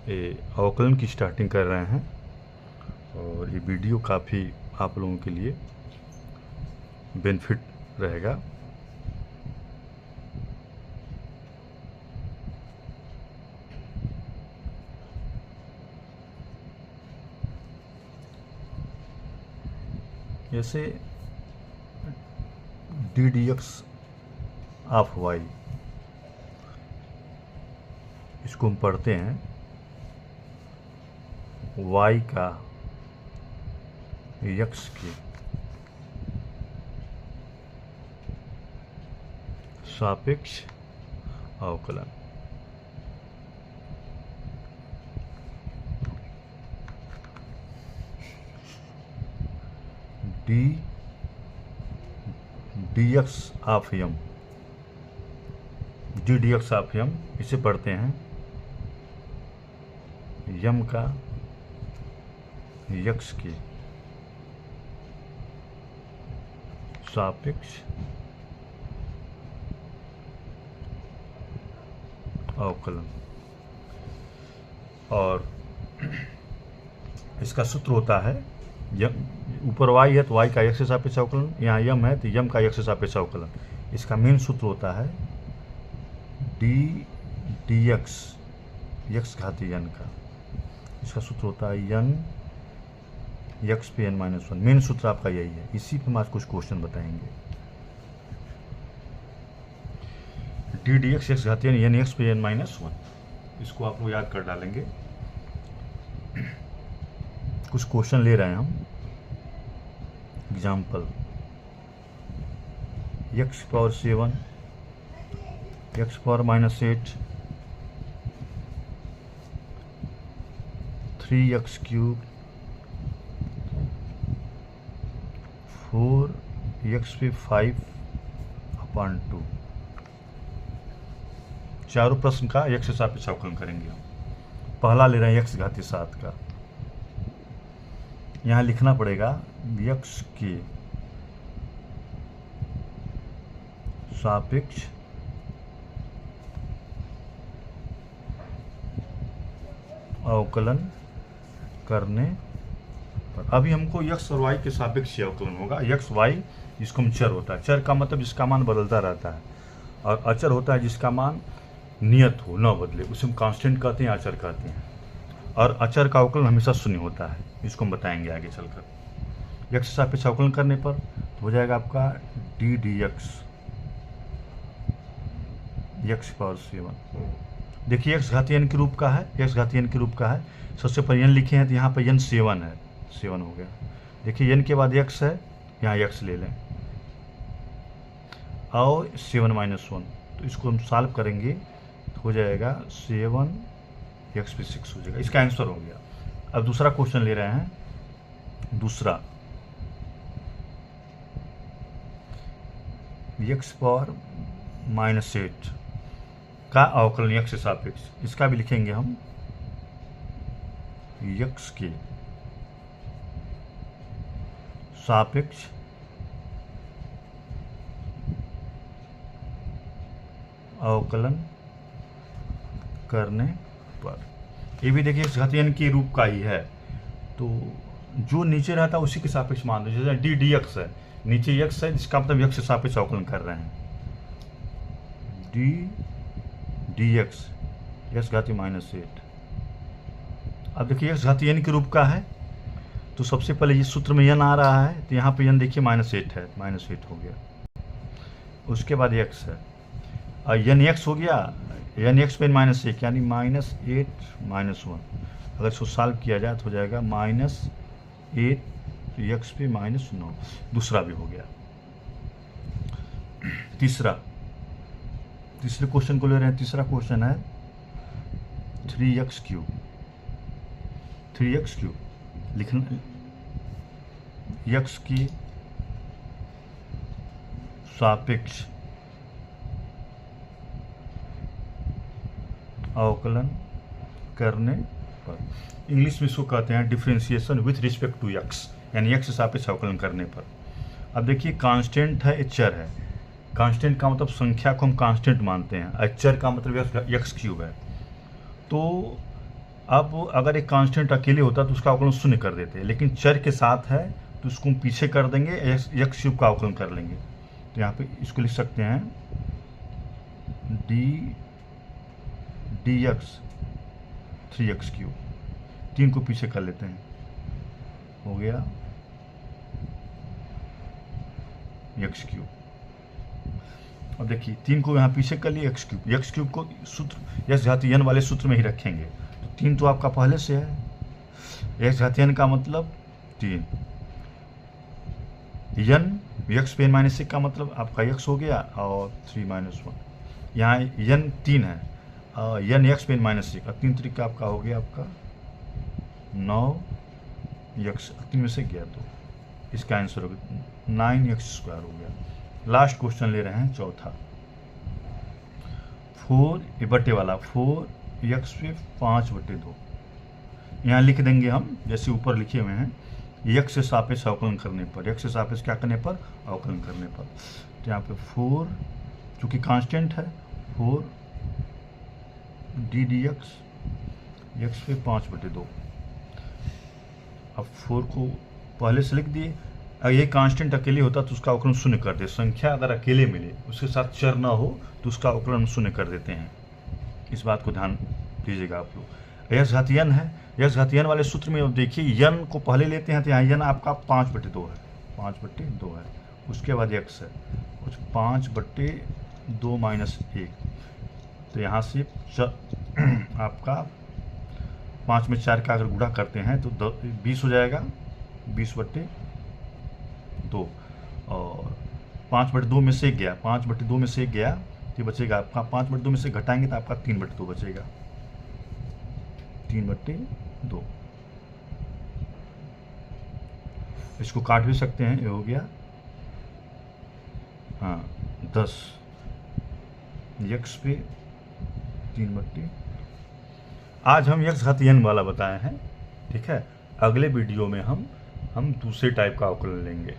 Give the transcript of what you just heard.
ये अवकलन की स्टार्टिंग कर रहे हैं और ये वीडियो काफ़ी आप लोगों के लिए बेनिफिट रहेगा। जैसे d D x of y, इसको हम पढ़ते हैं y का x के सापेक्ष अवकलन। डी एक्स ऑफ यम, डी डी एक्स ऑफ यम, इसे पढ़ते हैं यम का यक्स के सापेक्ष अवकलन। और इसका सूत्र होता है, ऊपर y है तो y का x से सापेक्ष अवकलन, यहाँ यम है तो यम का x से सापेक्ष अवकलन। इसका मेन सूत्र होता है डी डी एक्स घाती n का, इसका सूत्र होता है n x पे n-1। मेन सूत्र आपका यही है। इसी पे हम आज कुछ क्वेश्चन बताएंगे। डी डी एक्स घाती n x पे n-1, इसको आप लोग याद कर डालेंगे। कुछ क्वेश्चन ले रहे हैं हम। Example x power 7, x power -8, 3x cube, 4x पे 5/2। चारों प्रश्न का x से सापेक्ष अवकलन करेंगे हम। पहला ले रहे हैं x घाती 7 का। यहाँ लिखना पड़ेगा x के सापेक्ष अवकलन करने पर। अभी हमको x और y के सापेक्ष अवकलन होगा। x y जिसको हम चर होता है, चर का मतलब जिसका मान बदलता रहता है, और अचर होता है जिसका मान नियत हो, न बदले, उसे हम कांस्टेंट कहते हैं, अचर कहते हैं। और अचर का अवकलन हमेशा शून्य होता है, इसको हम बताएंगे आगे चलकर। x से सापेक्ष अवकलन करने पर तो हो जाएगा आपका डी डी एक्स पावर 7। देखिए x घाती n के रूप का है, x घाती n के रूप का है। सबसे पहले n लिखे हैं तो यहाँ पर n 7 है, 7 हो गया। देखिए n के बाद x है, यहाँ x ले लें, और 7-1, तो इसको हम सॉल्व करेंगे तो हो जाएगा 7x पे 6 हो जाएगा। इसका आंसर हो गया। अब दूसरा क्वेश्चन ले रहे हैं। दूसरा x पावर -8 का अवकलन x से सापेक्ष, इसका भी लिखेंगे हम x के सापेक्ष अवकलन करने पर। ये भी देखिए x घाती n के रूप का ही है, तो जो नीचे रहता है उसी के सापेक्ष मान दो। जैसे डी डी एक्स है, नीचे x है, इसका मतलब x से सापेक्ष अवकलन कर रहे हैं। डी डी एक्स घाती -8। अब देखिए x घाती n के रूप का है, तो सबसे पहले ये सूत्र में n आ रहा है, तो यहाँ पे n देखिए -8 है, -8 हो गया। उसके बाद x है, और n x हो गया, n x पे -1 यानी -8-1। अगर इसको सॉल्व किया जाए तो हो जाएगा -8 x पे -9। दूसरा भी हो गया। तीसरे क्वेश्चन को ले रहे हैं। तीसरा क्वेश्चन है 3x क्यूब लिखना, x की सापेक्ष अवकलन करने पर। इंग्लिश में इसको कहते हैं differentiation with respect to x, यानी x से सापेक्ष अवकलन करने पर। अब देखिए कांस्टेंट है, चर है। कांस्टेंट का मतलब संख्या को हम कांस्टेंट मानते हैं, चर का मतलब x क्यूब है। तो अब अगर एक कांस्टेंट अकेले होता तो उसका अवकलन शून्य कर देते, लेकिन चर के साथ है तो उसको पीछे कर देंगे, एक्स क्यूब का अवकलन कर लेंगे। तो यहाँ पे इसको लिख सकते हैं डी एक्स 3x क्यूब, 3 को पीछे कर लेते हैं, हो गया एक्स क्यूब। अब देखिए 3 को यहाँ पीछे कर लिए, एक्स क्यूब को सूत्र एक्स घात n वाले सूत्र में ही रखेंगे। तो 3 तो आपका पहले से है, एक्स घात n का मतलब 3, n एक्स पे n माइनस 1 का मतलब आपका x हो गया, और 3 माइनस 1, यहाँ n 3 है, n एक्स पे n माइनस 1, 3 तरीका आपका हो गया आपका 9 एक्स, 3 में से गया तो इसका आंसर हो गया 9x² हो गया। लास्ट क्वेश्चन ले रहे हैं चौथा, 4 बटे वाला 4x पे 5/2, यहाँ लिख देंगे हम जैसे ऊपर लिखे हुए हैं, x से सापेक्ष अवकलन करने पर, x से सापेक्ष क्या करने पर, अवकलन करने पर। तो यहाँ पे 4 चूँकि कांस्टेंट है, 4 ddx x पे 5/2। अब 4 को पहले से लिख दिए, अगर ये कांस्टेंट अकेले होता तो उसका अवकलन शून्य कर दे, संख्या अगर अकेले मिले उसके साथ चर ना हो तो उसका अवकलन शून्य कर देते हैं। इस बात को ध्यान दीजिएगा आप लोग। एक्स घात n है, एक्स घात n वाले सूत्र में अब देखिए n को पहले लेते हैं तो यहाँ n आपका 5/2 है, 5/2 है, उसके बाद x है कुछ 5/2 माइनस 1, तो यहाँ से आपका 5 में 4 का अगर गुणा करते हैं तो 20 हो जाएगा, 20/2, और 5/2 में से गया, 5/2 में से गया तो बचेगा आपका, 5/2 में से घटाएंगे तो आपका 3/2 बचेगा, 3/2। इसको काट भी सकते हैं, ये हो गया हाँ 10 x पे 3/2। आज हम x घात n वाला बताए हैं, ठीक है। अगले वीडियो में हम दूसरे टाइप का अवकलन लेंगे।